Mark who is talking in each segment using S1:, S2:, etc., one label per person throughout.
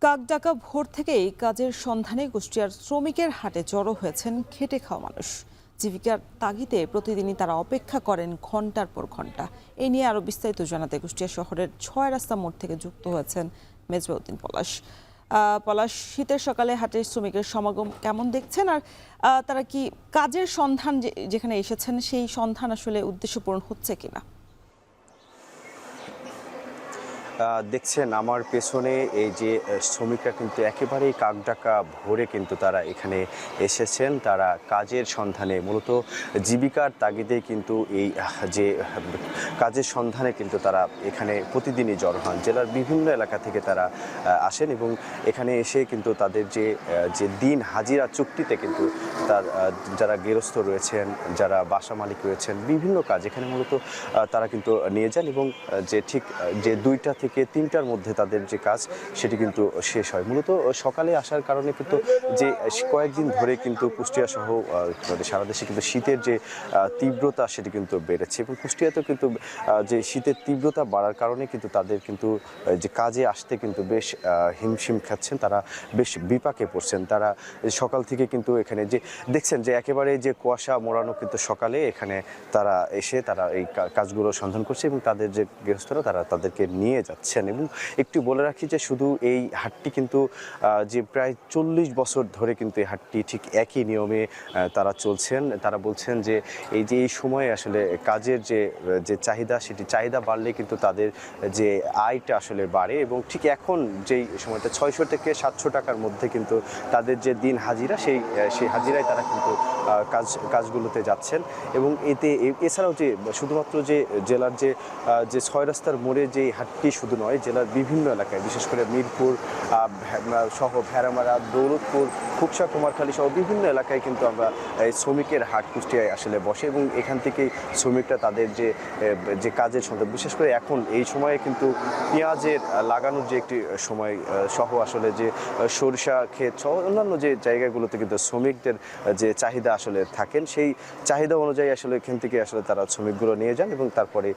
S1: কাকডাকা ভোর থেকেই কাজের সন্ধানে কুষ্টিয়ার শ্রমিকের হাটে জড়ো হয়েছেন খেটে খাওয়া মানুষ। জীবিকার তাগিদে প্রতিদিনই তারা অপেক্ষা করেন ঘন্টার পর ঘন্টা। এই নিয়ে আরো বিস্তারিত জানাতে কুষ্টিয়া শহরের ৬ রাস্তা মোড় থেকে যুক্ত হয়েছেন মেজবাউদ্দিন পলাশ। পলাশ, শীতের সকালে হাটের শ্রমিকের সমাগম কেমন দেখছেন, আর তারা কি কাজের সন্ধান যেখানে এসেছেন সেই সন্ধান আসলে উদ্দেশ্য পূরণ হচ্ছে কিনা?
S2: দেখছেন আমার পেছনে এই যে শ্রমিকরা কিন্তু একেবারেই কাকডাকা ভোরে কিন্তু তারা এখানে এসেছেন। তারা কাজের সন্ধানে, মূলত জীবিকার তাগিদে কিন্তু এই যে কাজের সন্ধানে কিন্তু তারা এখানে প্রতিদিনই জড়ো হন। জেলার বিভিন্ন এলাকা থেকে তারা আসেন এবং এখানে এসে কিন্তু তাদের যে দিন হাজিরা চুক্তিতে কিন্তু তার যারা গেরস্থ রয়েছেন, যারা বাসা মালিক রয়েছেন, বিভিন্ন কাজ এখানে মূলত তারা কিন্তু নিয়ে যান এবং যে ঠিক যে 2টা থেকে 3টার মধ্যে তাদের যে কাজ সেটি কিন্তু শেষ হয়। মূলত সকালে আসার কারণে কিন্তু যে কয়েকদিন ধরে কিন্তু কুষ্টিয়া সহ সারা দেশে কিন্তু শীতের যে তীব্রতা সেটি কিন্তু বেড়েছে এবং কুষ্টিয়াতেও কিন্তু যে শীতের তীব্রতা বাড়ার কারণে কিন্তু তাদের কিন্তু যে কাজে আসতে কিন্তু বেশ হিমশিম খাচ্ছেন, তারা বেশ বিপাকে পড়ছেন। তারা সকাল থেকে কিন্তু এখানে যে দেখছেন যে একেবারে যে কুয়াশা মোড়ানো কিন্তু সকালে এখানে তারা এসে তারা এই কাজগুলো সন্ধান করছে এবং তাদের যে গৃহস্থরা তারা তাদেরকে নিয়ে যাচ্ছেন। এবং একটু বলে রাখি যে শুধু এই হাটটি কিন্তু যে প্রায় 40 বছর ধরে কিন্তু এই হাটটি ঠিক একই নিয়মে তারা চলছেন। তারা বলছেন যে এই সময়ে আসলে কাজের যে চাহিদা, সেটি চাহিদা বাড়লে কিন্তু তাদের যে আয়টা আসলে বাড়ে এবং ঠিক এখন যেই সময়টা 600 থেকে 700 টাকার মধ্যে কিন্তু তাদের যে দিন হাজিরা সেই হাজিরায় তারা কিন্তু কাজগুলোতে যাচ্ছেন। এবং এছাড়াও যে শুধুমাত্র যে জেলার যে 6 রাস্তার মোড়ে যে হাটটি শুধু নয়, জেলার বিভিন্ন এলাকায় বিশেষ করে মিরপুর সহ ভেড়ামারা, দৌলতপুর, খুকসা, কুমারখালী সহ বিভিন্ন এলাকায় কিন্তু আমরা শ্রমিকের হাট কুষ্টিয়ায় আসলে বসে এবং এখান থেকেই শ্রমিকরা তাদের যে কাজের সন্ধান, বিশেষ করে এখন এই সময়ে কিন্তু পেঁয়াজের লাগানোর যে একটি সময় সহ আসলে যে সরিষা ক্ষেত সহ অন্যান্য যে জায়গাগুলোতে কিন্তু শ্রমিকদের যে চাহিদা আসলে থাকেন, সেই চাহিদা অনুযায়ী আসলে এখান থেকে আসলে তারা শ্রমিকগুলো নিয়ে যান। এবং তারপরে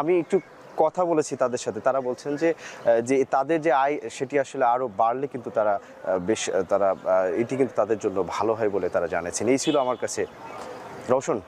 S2: আমি একটু কথা বলেছি তাদের সাথে, তারা বলছেন যে তাদের যে আয় সেটি আসলে আরও বাড়লে কিন্তু তারা এটি কিন্তু তাদের জন্য ভালো হয় বলে তারা জানাচ্ছেন। এই ছিল আমার কাছে রওশন।